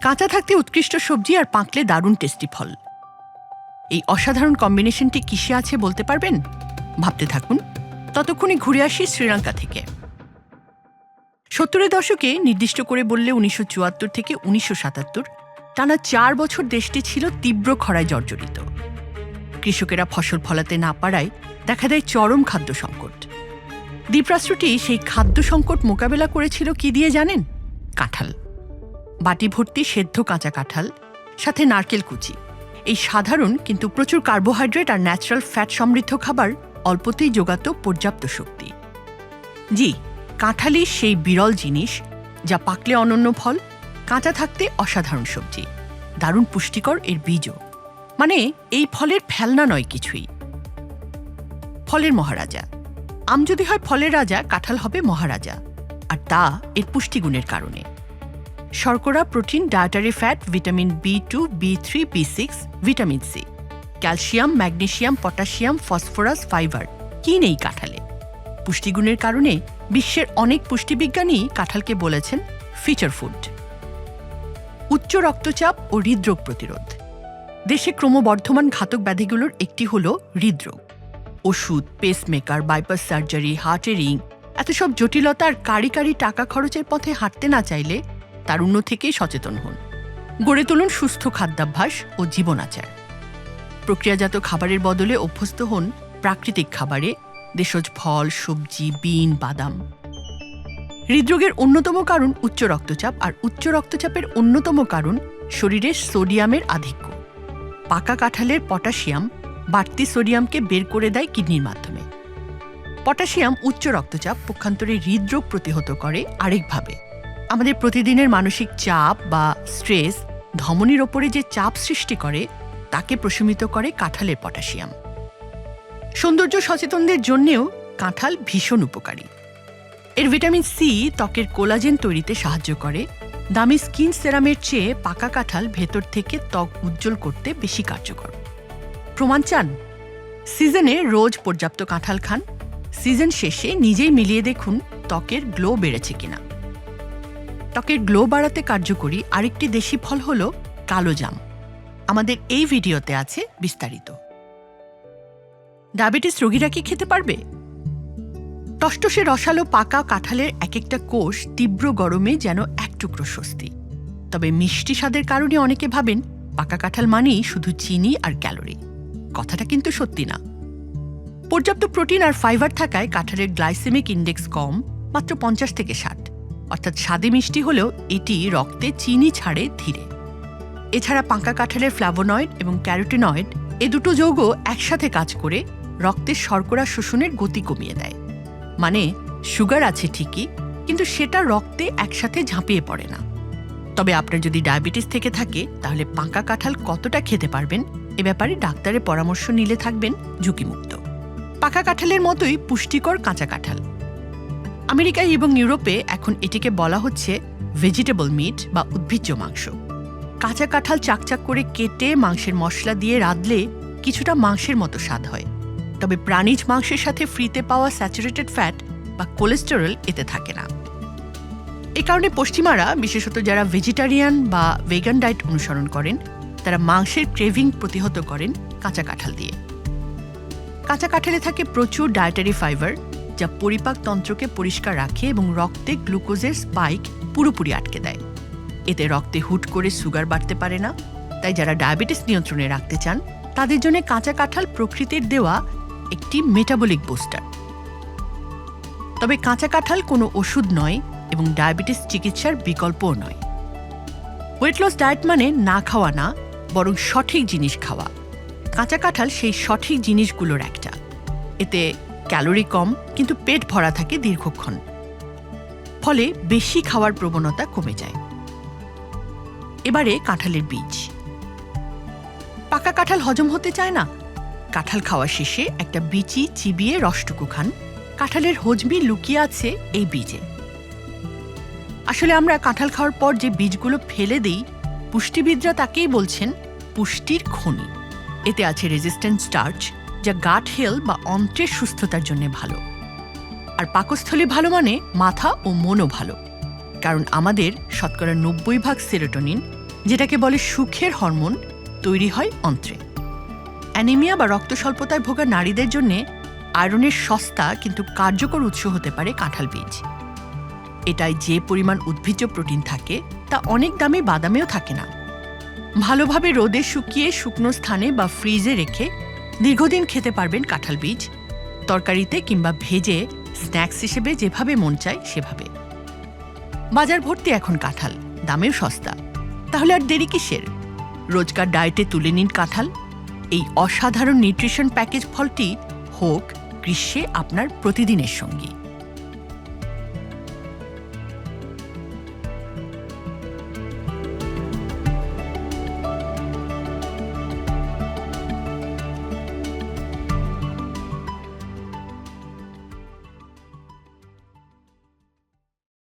কাঁচা থাকতে উৎকৃষ্ট সবজি আর পাকলে দারুণ টেস্টি ফল। এই অসাধারণ কম্বিনেশনটি কিসে আছে বলতে পারবেন? ভাবতে থাকুন, ততক্ষণে ঘুরে আসি শ্রীলঙ্কা থেকে। 70-এর দশকে নির্দিষ্ট করে বললে 1974 থেকে 1977 টানা 4 বছর দেশটি ছিল তীব্র খরায় জর্জরিত। কৃষকেরা ফসল ফলাতে না পারায় দেখা দেয় চরম খাদ্য সংকট। দ্বীপরাষ্ট্রটি সেই খাদ্য সংকট মোকাবেলা করেছিল কি দিয়ে জানেন? কাঁঠাল। বাটি ভর্তি সেদ্ধ কাঁচা কাঁঠাল, সাথে নারকেল কুচি। এই সাধারণ কিন্তু প্রচুর কার্বোহাইড্রেট আর ন্যাচারাল ফ্যাট সমৃদ্ধ খাবার অল্পতেই জোগাত পর্যাপ্ত শক্তি। জি, কাঁঠালই সেই বিরল জিনিস যা পাকলে অনন্য ফল, কাঁচা থাকতে অসাধারণ সবজি, দারুণ পুষ্টিকর এর বীজও। মানে এই ফলের ফেলনা নয় কিছুই। ফলের মহারাজা। আম যদি হয় ফলের রাজা, কাঁঠাল হবে মহারাজা, আর তা এর পুষ্টিগুণের কারণে। শর্করা, protein, dietary fat, vitamin B2, B3, B6, vitamin C, calcium, magnesium, potassium, phosphorus, fibre কি নেই কাঁঠালে? পুষ্টিগুণের কারণে বিশ্বের অনেক পুষ্টিবিজ্ঞানী কাঁঠালকে বলেছেন ফিচার ফুড। উচ্চ রক্তচাপ ও হৃদরোগ প্রতিরোধ। দেশে ক্রমবর্ধমান ঘাতক ব্যাধিগুলোর একটি হল হৃদরোগ। ওষুধ, পেসমেকার, বাইপাস সার্জারি, হার্টের রিং, এত সব জটিলতা আর কারি কারি টাকা খরচের পথে হাঁটতে না চাইলে তারুণ্য থেকেই সচেতন হন। গড়ে তুলুন সুস্থ খাদ্যাভ্যাস ও জীবনাচার। প্রক্রিয়াজাত খাবারের বদলে অভ্যস্ত হন প্রাকৃতিক খাবারে, দেশজ ফল, সবজি, বিন, বাদাম। হৃদরোগের অন্যতম কারণ উচ্চ রক্তচাপ, আর উচ্চ রক্তচাপের অন্যতম কারণ শরীরের সোডিয়ামের আধিক্য। পাকা কাঁঠালের পটাশিয়াম বাড়তি সোডিয়ামকে বের করে দেয় কিডনির মাধ্যমে। পটাশিয়াম উচ্চ রক্তচাপ, পক্ষান্তরে হৃদরোগ প্রতিহত করে আরেকভাবে। আমাদের প্রতিদিনের মানসিক চাপ বা স্ট্রেস ধমনীর ওপরে যে চাপ সৃষ্টি করে তাকে প্রশমিত করে কাঁঠালের পটাশিয়াম। সৌন্দর্য সচেতনদের জন্যেও কাঁঠাল ভীষণ উপকারী। এর ভিটামিন সি ত্বকের কোলাজেন তৈরিতে সাহায্য করে। দামি স্কিন সেরামের চেয়ে পাকা কাঁঠাল ভেতর থেকে ত্বক উজ্জ্বল করতে বেশি কার্যকর। প্রমাণ চান? সিজনে রোজ পর্যাপ্ত কাঁঠাল খান, সিজন শেষে নিজেই মিলিয়ে দেখুন ত্বকের গ্লো বেড়েছে কিনা। ত্বকের গ্লো বাড়াতে কার্যকরী আরেকটি দেশি ফল হল কালো জাম। আমাদের এই ভিডিওতে আছে বিস্তারিত। ডায়াবেটিস রোগীরা কি খেতে পারবে? টসটসে রসালো পাকা কাঁঠালের এক একটা কোষ তীব্র গরমে যেন এক টুকরো স্বস্তি। তবে মিষ্টি স্বাদের কারণে অনেকে ভাবেন পাকা কাঁঠাল মানেই শুধু চিনি আর ক্যালোরি। কথাটা কিন্তু সত্যি না। পর্যাপ্ত প্রোটিন আর ফাইবার থাকায় কাঁঠালের গ্লাইসেমিক ইন্ডেক্স কম, মাত্র 50 থেকে 60। অর্থাৎ স্বাদে মিষ্টি হলেও এটি রক্তে চিনি ছাড়ে ধীরে। এছাড়া পাকা কাঁঠালের ফ্ল্যাভোনয়েড এবং ক্যারোটিনয়েড এ দুটো যৌগ একসাথে কাজ করে রক্তের শর্করা শোষণের গতি কমিয়ে দেয়। মানে সুগার আছে ঠিকই, কিন্তু সেটা রক্তে একসাথে ঝাঁপিয়ে পড়ে না। তবে আপনার যদি ডায়াবেটিস থেকে থাকে তাহলে পাকা কাঁঠাল কতটা খেতে পারবেন এ ব্যাপারে ডাক্তারের পরামর্শ নিলে থাকবেন ঝুঁকিমুক্ত। পাকা কাঁঠালের মতোই পুষ্টিকর কাঁচা কাঁঠাল। আমেরিকায় এবং ইউরোপে এখন এটিকে বলা হচ্ছে ভেজিটেবল মিট বা উদ্ভিজ্জ মাংস। কাঁচা কাঁঠাল চাকচাক করে কেটে মাংসের মশলা দিয়ে রাঁধলে কিছুটা মাংসের মতো স্বাদ হয়। তবে প্রাণীজ মাংসের সাথে ফ্রিতে পাওয়া স্যাচুরেটেড ফ্যাট বা কোলেস্টেরল এতে থাকে না। এ কারণে পশ্চিমারা, বিশেষত যারা ভেজিটারিয়ান বা ভেগান ডায়েট অনুসরণ করেন, তারা মাংসের ক্রেভিং প্রতিহত করেন কাঁচা কাঁঠাল দিয়ে। কাঁচা কাঁঠালে থাকে প্রচুর ডায়েটারি ফাইবার, যা পরিপাক তন্ত্রকে পরিষ্কার রাখে এবং রক্তে গ্লুকোজের স্পাইক পুরোপুরি আটকে দেয়। এতে রক্তে হুট করে সুগার বাড়তে পারে না। তাই যারা ডায়াবেটিস নিয়ন্ত্রণে রাখতে চান তাদের জন্য কাঁচা কাঁঠাল প্রকৃতির দেওয়া একটি মেটাবলিক বুস্টার। তবে কাঁচা কাঁঠাল কোনো ওষুধ নয় এবং ডায়াবেটিস চিকিৎসার বিকল্পও নয়। ওয়েট লস ডায়েট মানে না খাওয়া না, বরং সঠিক জিনিস খাওয়া। কাঁচা কাঁঠাল সেই সঠিক জিনিসগুলোর একটা। এতে ক্যালোরি কম, কিন্তু পেট ভরা থাকে দীর্ঘক্ষণ। ফলে বেশি খাওয়ার প্রবণতা কমে যায়। এবারে কাঁঠালের বীজ। পাকা কাঁঠাল হজম হতে চায় না? কাঁঠাল খাওয়া শেষে একটা বিচি চিবিয়ে রসটুকু খান। কাঁঠালের হজমি লুকিয়ে আছে এই বীজে। আসলে আমরা কাঁঠাল খাওয়ার পর যে বীজগুলো ফেলে দিই, পুষ্টিবিদরা তাকেই বলছেন পুষ্টির খনি। এতে আছে রেজিস্ট্যান্ট স্টার্চ, যা গাট হেলথ বা অন্ত্রের সুস্থতার জন্য ভালো। আর পাকস্থলী ভালো মানে মাথা ও মনও ভালো, কারণ আমাদের শতকরা 90% সেরোটোনিন যেটাকে বলে সুখের হরমোন, তৈরি হয় অন্ত্রে। অ্যানিমিয়া বা রক্ত স্বল্পতায় ভোগা নারীদের জন্য আয়রনের সস্তা কিন্তু কার্যকর উৎস হতে পারে কাঁঠাল বীজ। এটায় যে পরিমাণ উদ্ভিজ্জ প্রোটিন থাকে তা অনেক দামি বাদামেও থাকে না। ভালোভাবে রোদে শুকিয়ে শুকনো স্থানে বা ফ্রিজে রেখে দীর্ঘদিন খেতে পারবেন কাঁঠাল বীজ, তরকারিতে কিংবা ভেজে স্ন্যাক্স হিসেবে যেভাবে মন চায় সেভাবে। বাজার ভর্তি এখন কাঁঠাল, দামেও সস্তা। তাহলে আর দেরি কিসের? রোজকার ডায়েটে তুলে নিন কাঁঠাল। এই অসাধারণ নিউট্রিশন প্যাকেজ ফলটি হোক গ্রীষ্মে আপনার প্রতিদিনের সঙ্গী।